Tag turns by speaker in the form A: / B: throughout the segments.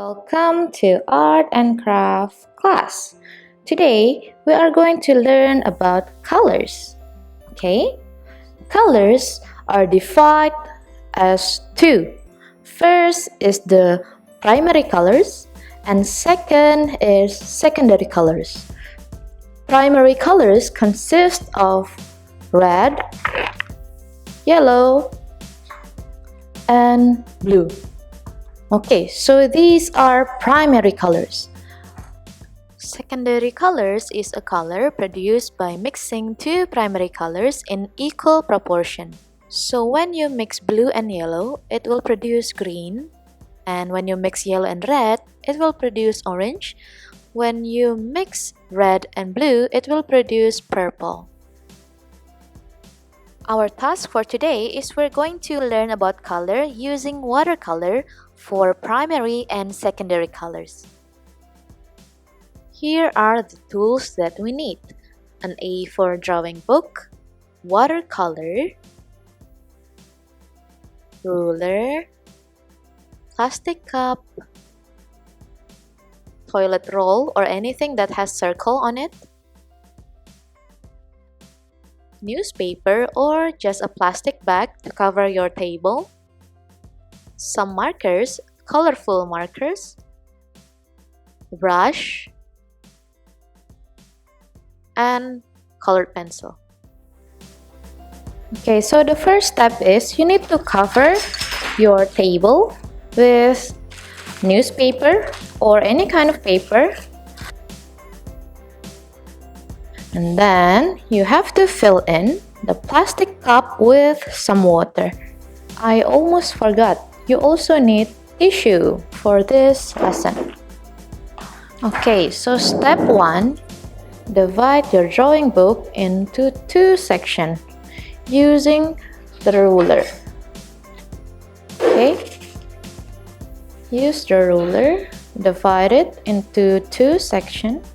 A: Welcome to Art and Craft class. Today we are going to learn about colors. Okay? Colors are divided as two. First is the primary colors and second is secondary colors. Primary colors consist of red, yellow, and blue. Okay, so these are primary colors. Secondary colors is a color produced by mixing two primary colors in equal proportion. So when you mix blue and yellow, it will produce green. And when you mix yellow and red, it will produce orange. When you mix red and blue, it will produce purple. Our task for today is we're going to learn about color using watercolor for primary and secondary colors. Here are the tools that we need: an A4 drawing book, watercolor, ruler, plastic cup, toilet roll or anything that has circle on it, newspaper or just a plastic bag to cover your table, some markers, colorful markers, brush, and colored pencil. Okay, so the first step is you need to cover your table with newspaper or any kind of paper. And then you have to fill in the plastic cup with some water. I almost forgot, you also need tissue for this lesson. Okay, so step 1, divide your drawing book into two sections using the ruler. Okay, use the ruler, divide it into two sections.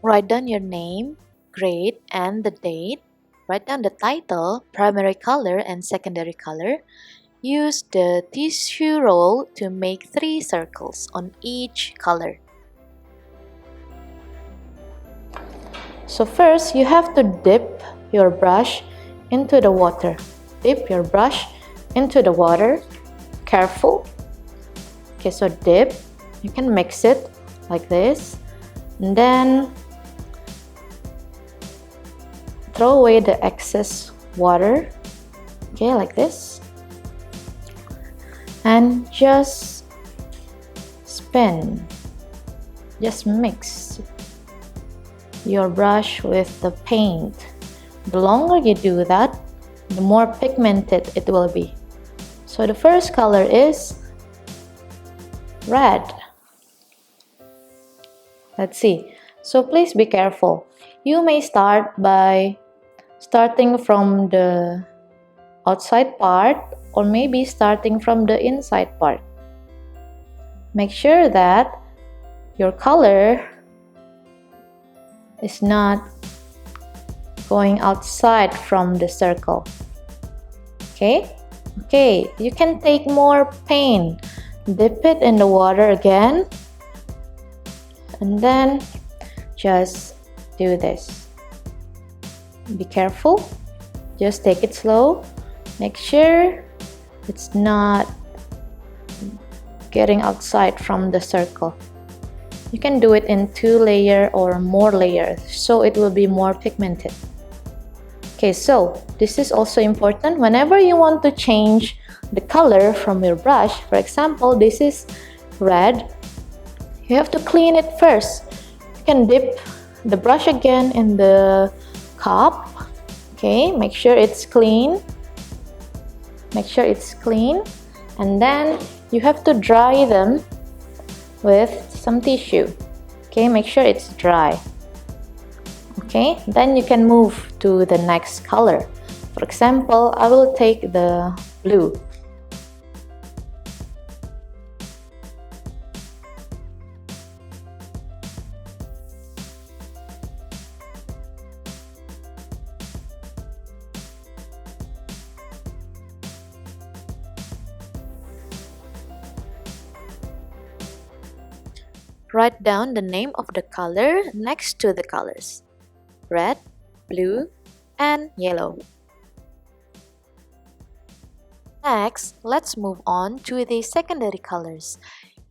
A: Write down your name, grade, and the date. Write down the title, primary color, and secondary color. Use the tissue roll to make 3 circles on each color. So first, you have to dip your brush into the water. Dip your brush into the water. Careful. Okay, so dip. You can mix it like this. And then throw away the excess water, okay, like this, and just spin, just mix your brush with the paint. The longer you do that, the more pigmented it will be. So the first color is red. Let's see. So please be careful. You may start by starting from the outside part or maybe starting from the inside part. Make sure that your color is not going outside from the circle. Okay? Okay, you can take more paint. Dip it in the water again. And then just do this. Be careful. Just take it slow. Make sure it's not getting outside from the circle. You can do it in 2 layers or more layers so it will be more pigmented. Okay, so this is also important. Whenever you want to change the color from your brush, for example, this is red, you have to clean it first. You can dip the brush again in the cup. Okay, make sure it's clean. Make sure it's clean. And then you have to dry them with some tissue. Okay, make sure it's dry. Okay, then you can move to the next color. For example, I will take the blue. Write down the name of the color next to the colors: red, blue, and yellow. Next, let's move on to the secondary colors.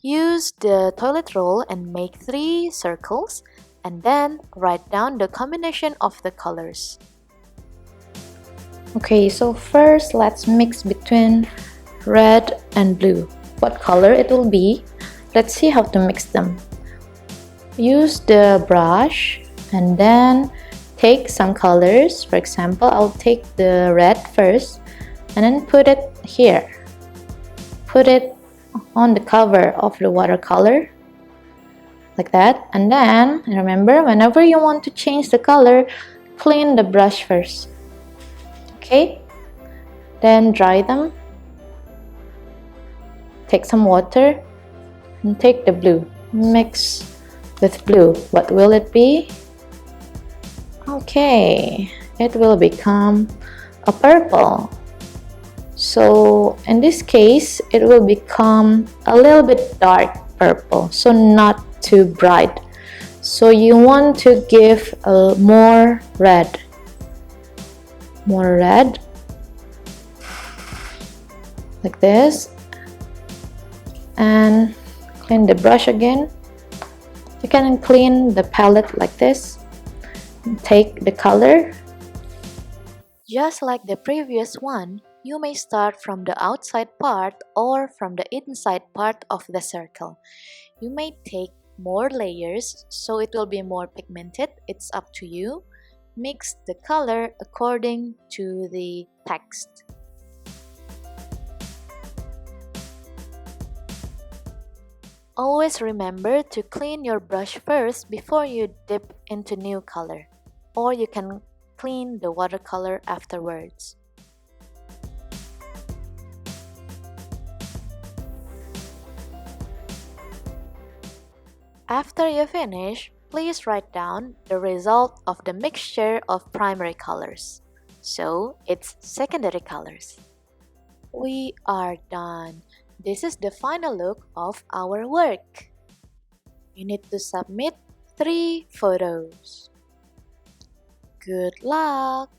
A: Use the toilet roll and make 3 circles, and then write down the combination of the colors. Okay, so first let's mix between red and blue. What color it will be? Let's see how to mix them. Use the brush and then take some colors. For example, I'll take the red first and then put it here. Put it on the cover of the watercolor like that. And then remember, whenever you want to change the color, clean the brush first. Okay, then dry them. Take some water and take the blue. Mix with blue. What will it be? Okay, it will become a purple. So in this case, it will become a little bit dark purple, so not too bright. So you want to give more red. More red. Like this. And clean the brush again. You can clean the palette like this. Take the color. Just like the previous one, you may start from the outside part or from the inside part of the circle. You may take more layers so it will be more pigmented. It's up to you. Mix the color according to the text. Always remember to clean your brush first before you dip into new color, or you can clean the watercolor afterwards. After you finish, please write down the result of the mixture of primary colors. So, it's secondary colors. We are done. This is the final look of our work. You need to submit 3 photos. Good luck!